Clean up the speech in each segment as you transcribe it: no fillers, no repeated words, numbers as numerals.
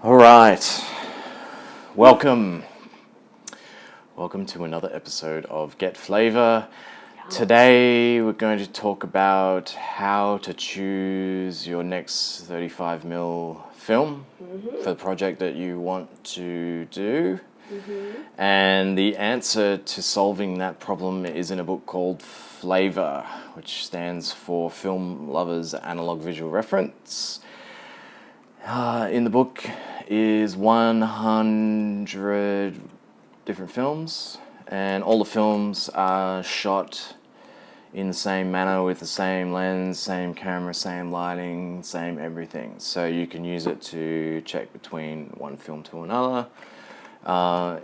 All right, welcome to another episode of Get FLAVR. Today we're going to talk about how to choose your next 35mm film for the project that you want to do. And the answer to solving that problem is in a book called FLAVR, which stands for Film Lovers Analog Visual Reference. In the book is 100 different films, and all the films are shot in the same manner with the same lens, same camera, same lighting, same everything. So you can use it to check between one film to another.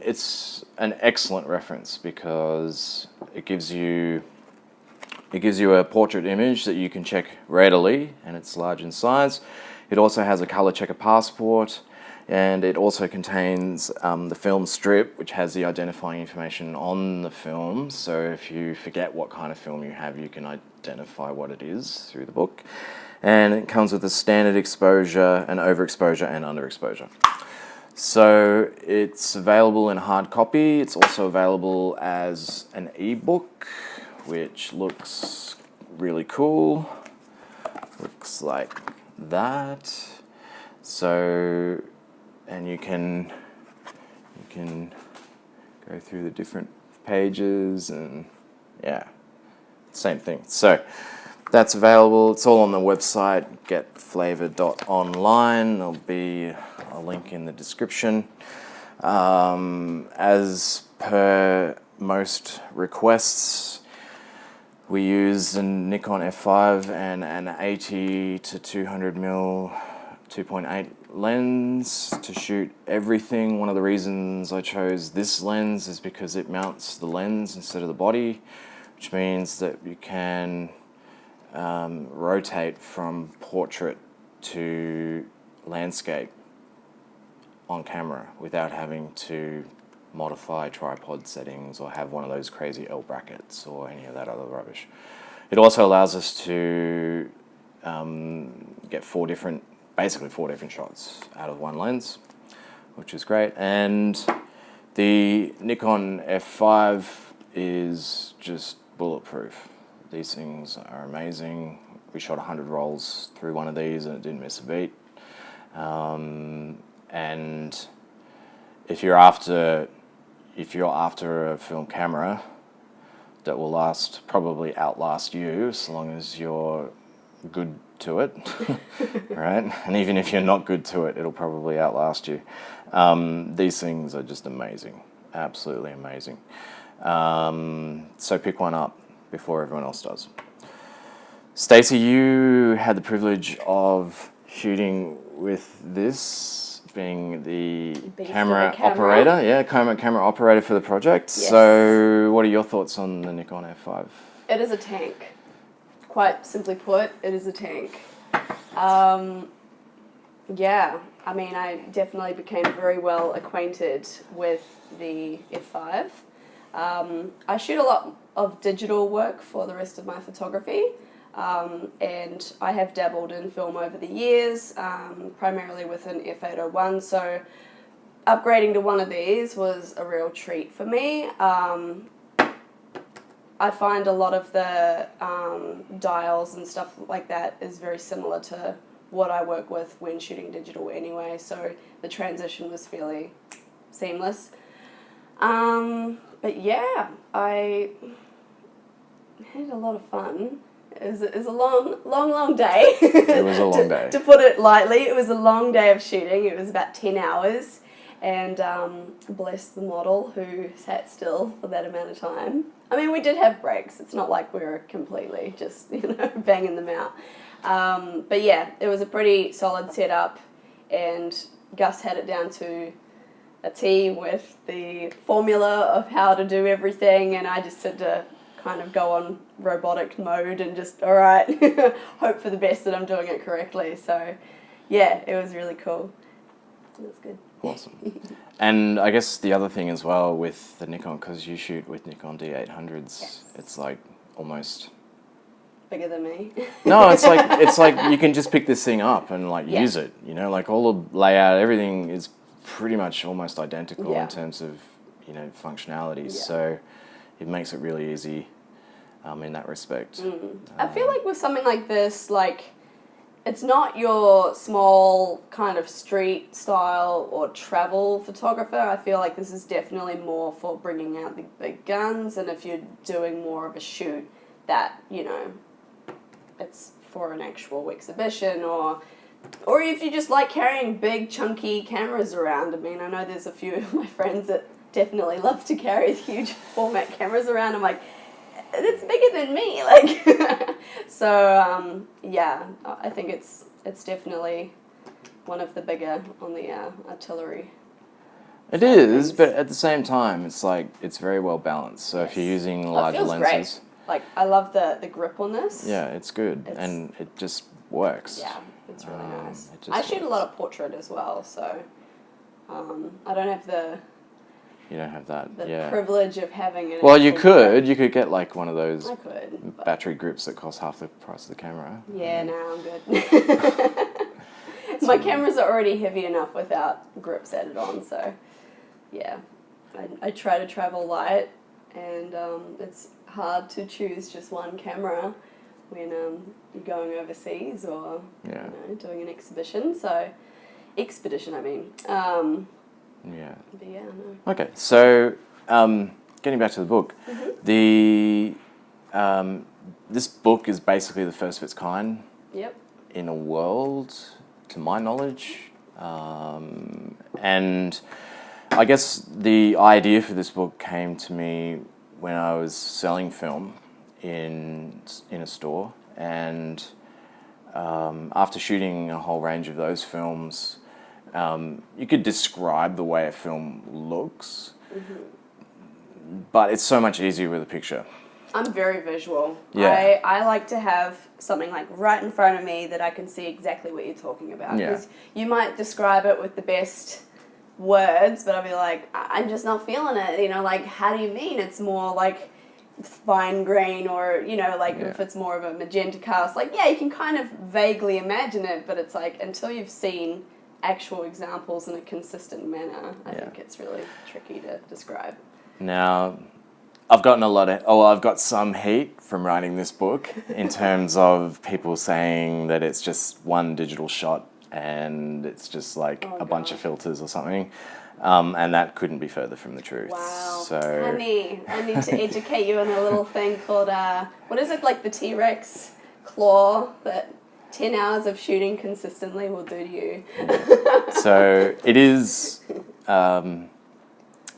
It's an excellent reference because it gives you a portrait image that you can check readily, and it's large in size. It also has a color checker passport, and it also contains the film strip, which has the identifying information on the film. So if you forget what kind of film you have, you can identify what it is through the book. And it comes with a standard exposure, an overexposure, and underexposure. So it's available in hard copy. It's also available as an ebook, which looks really cool. Looks like that. So, and you can go through the different pages, and yeah, same thing. So that's available. It's all on the website, getflavor.online. There'll be a link in the description. As per most requests, we used a Nikon F5 and an 80 to 200mm 2.8 lens to shoot everything. One of the reasons I chose this lens is because it mounts the lens instead of the body, which means that you can rotate from portrait to landscape on camera without having to modify tripod settings or have one of those crazy L brackets or any of that other rubbish. It also allows us to get basically four different shots out of one lens, which is great. And the Nikon F5 is just bulletproof. These things are amazing. We shot 100 rolls through one of these and it didn't miss a beat. And if you're after a film camera that will probably outlast you, so long as you're good to it, right? And even if you're not good to it, it'll probably outlast you. These things are just amazing, absolutely amazing. So pick one up before everyone else does. Stacey, you had the privilege of shooting with this, being the camera operator. Yeah, camera operator for the project. Yes. So what are your thoughts on the Nikon F5? It is a tank. Quite simply put, it is a tank. Yeah, I mean, I definitely became very well acquainted with the F5. I shoot a lot of digital work for the rest of my photography. And I have dabbled in film over the years, primarily with an F801, so upgrading to one of these was a real treat for me. I find a lot of the dials and stuff like that is very similar to what I work with when shooting digital anyway, so the transition was fairly seamless. But yeah, I had a lot of fun. It was a long day. It was a long day. To put it lightly, it was a long day of shooting. It was about 10 hours. And bless the model who sat still for that amount of time. I mean, we did have breaks. It's not like we were completely just, banging them out. But yeah, it was a pretty solid setup. And Gus had it down to a T with the formula of how to do everything. And I just had to kind of go on robotic mode and just, all right, hope for the best that I'm doing it correctly. So yeah, it was really cool. It was good. Awesome. And I guess the other thing as well with the Nikon, because you shoot with Nikon D800s, yes. It's like almost bigger than me. No, it's like you can just pick this thing up and like Yeah. use it. You know, like all the layout, everything is pretty much almost identical Yeah. in terms of functionality. Yeah. So it makes it really easy in that respect. I feel like with something like this, like, it's not your small kind of street style or travel photographer. I feel like this is definitely more for bringing out the big guns, and if you're doing more of a shoot that, it's for an actual exhibition, or if you just like carrying big chunky cameras around. I mean, I know there's a few of my friends that definitely love to carry huge format cameras around. I'm like, it's bigger than me, like. So yeah, I think it's definitely one of the bigger on the artillery. It is, but at the same time, it's very well balanced. So if you're using larger feels lenses, great. Like, I love the grip on this. yeah, it's good, and it just works. Yeah, it's really nice. it just I shoot a works. lot of portrait as well, so I don't have the You don't have that, yeah. privilege of having an. Well, you actual grip. could get like one of those I could. But battery grips that cost half the price of the camera. yeah, no, I'm good. My cameras are already heavy enough without grips added on, so yeah. I try to travel light, and it's hard to choose just one camera when you're going overseas or doing an exhibition. So, expedition, I mean. Yeah. But yeah, no. Okay, so getting back to the book, the this book is basically the first of its kind Yep. in a world, to my knowledge, and I guess the idea for this book came to me when I was selling film in a store, and after shooting a whole range of those films, you could describe the way a film looks, but it's so much easier with a picture. I'm very visual. Yeah. I like to have something like right in front of me that I can see exactly what you're talking about. Yeah. Because you might describe it with the best words, but I'll be like, I'm just not feeling it. Like, how do you mean? It's more like fine grain, or, if it's more of a magenta cast. Like, yeah, you can kind of vaguely imagine it, but it's like, until you've seen actual examples in a consistent manner, I think it's really tricky to describe. Now, I've got some heat from writing this book in terms of people saying that it's just one digital shot and it's just like a bunch of filters or something. And that couldn't be further from the truth. Wow. So, Honey, I need to educate you on a little thing called, what is it, like the T-Rex claw that 10 hours of shooting consistently will do to you? So it is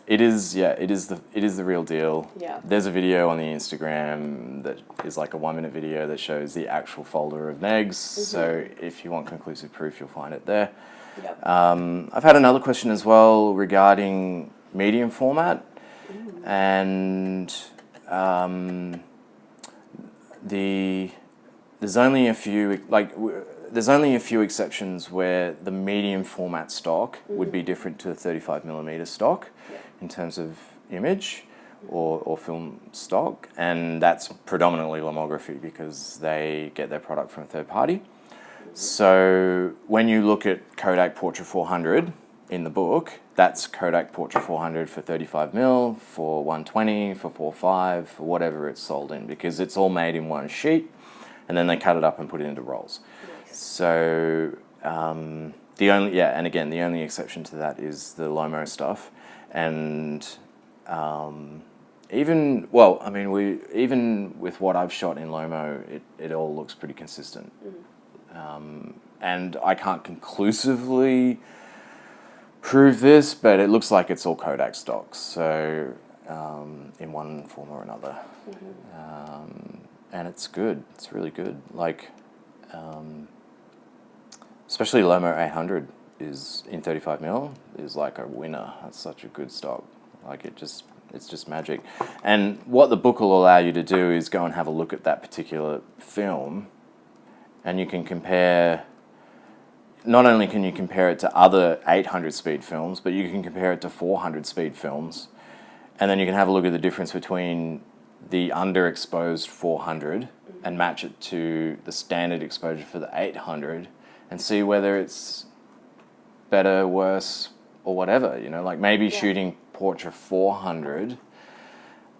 the real deal. Yeah. There's a video on the Instagram that is like a 1-minute video that shows the actual folder of negs. So if you want conclusive proof, you'll find it there. Yep. I've had another question as well regarding medium format, and there's only a few exceptions where the medium format stock would be different to the 35mm stock in terms of image or film stock, and that's predominantly lomography because they get their product from a third party. So when you look at Kodak Portra 400 in the book, that's Kodak Portra 400 for 35mm, for 120, for 4.5, for whatever it's sold in, because it's all made in one sheet, and then they cut it up and put it into rolls. Nice. So the only exception to that is the Lomo stuff, and even with what I've shot in Lomo, it all looks pretty consistent. And I can't conclusively prove this, but it looks like it's all Kodak stocks, so in one form or another. And it's good. It's really good. Like, especially Lomo 800 is in 35mm is like a winner. That's such a good stock. Like, it's just magic. And what the book will allow you to do is go and have a look at that particular film, and you can compare. Not only can you compare it to other 800 speed films, but you can compare it to 400 speed films, and then you can have a look at the difference between the underexposed 400 and match it to the standard exposure for the 800 and see whether it's better, worse, or whatever, you know, like maybe shooting portrait 400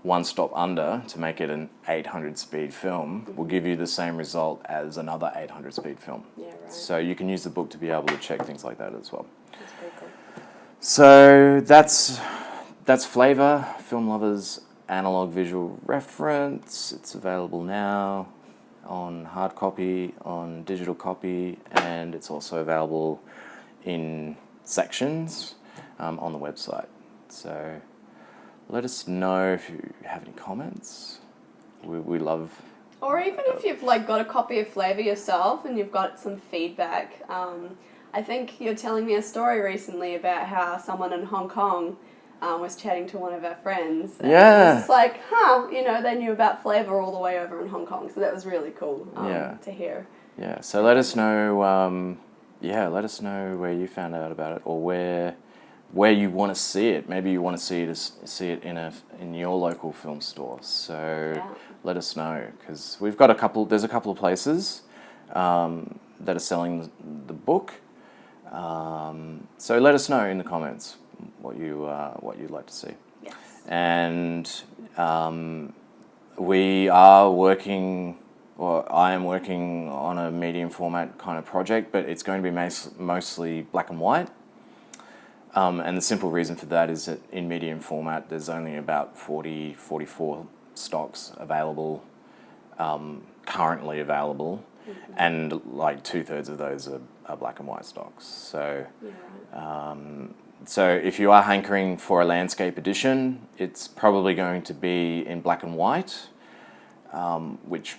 one stop under to make it an 800 speed film will give you the same result as another 800 speed film. Yeah, right. So you can use the book to be able to check things like that as well. That's pretty cool. So that's FLAVR, Film Lovers Analog Visual Reference. It's available now on hard copy, on digital copy, and it's also available in sections on the website. So let us know if you have any comments. We love... Or even if you've like got a copy of FLAVR yourself and you've got some feedback. I think you're telling me a story recently about how someone in Hong Kong was chatting to one of our friends. And it was just like, you know, they knew about FLAVR all the way over in Hong Kong. So that was really cool to hear. Yeah, so let us know, let us know where you found out about it or where you want to see it. Maybe you want to see it in your local film store. So let us know, because we've got there's a couple of places that are selling the book. So let us know in the comments what you'd like to see. Yes. And we are working, or I am working on a medium format kind of project, but it's going to be mostly black and white. And the simple reason for that is that in medium format, there's only about 44 stocks available, currently available, and like 2/3 of those are black and white stocks. So, so if you are hankering for a landscape edition, it's probably going to be in black and white, which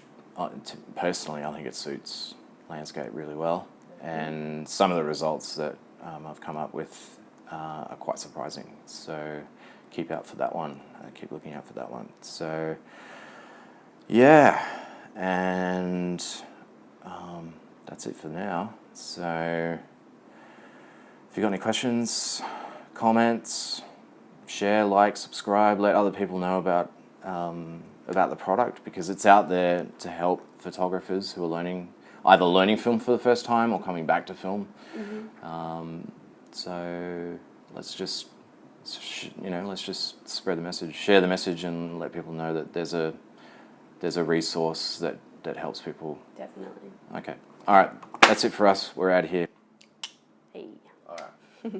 personally I think it suits landscape really well. And some of the results that I've come up with are quite surprising. So keep out for that one. Keep looking out for that one. So yeah, and that's it for now. So if you've got any questions, comments, share, like, subscribe, let other people know about the product, because it's out there to help photographers who are either learning film for the first time or coming back to film. So let's just spread the message, share the message, and let people know that there's a resource that helps people. Definitely. Okay. All right. That's it for us. We're out of here. Hey. All right.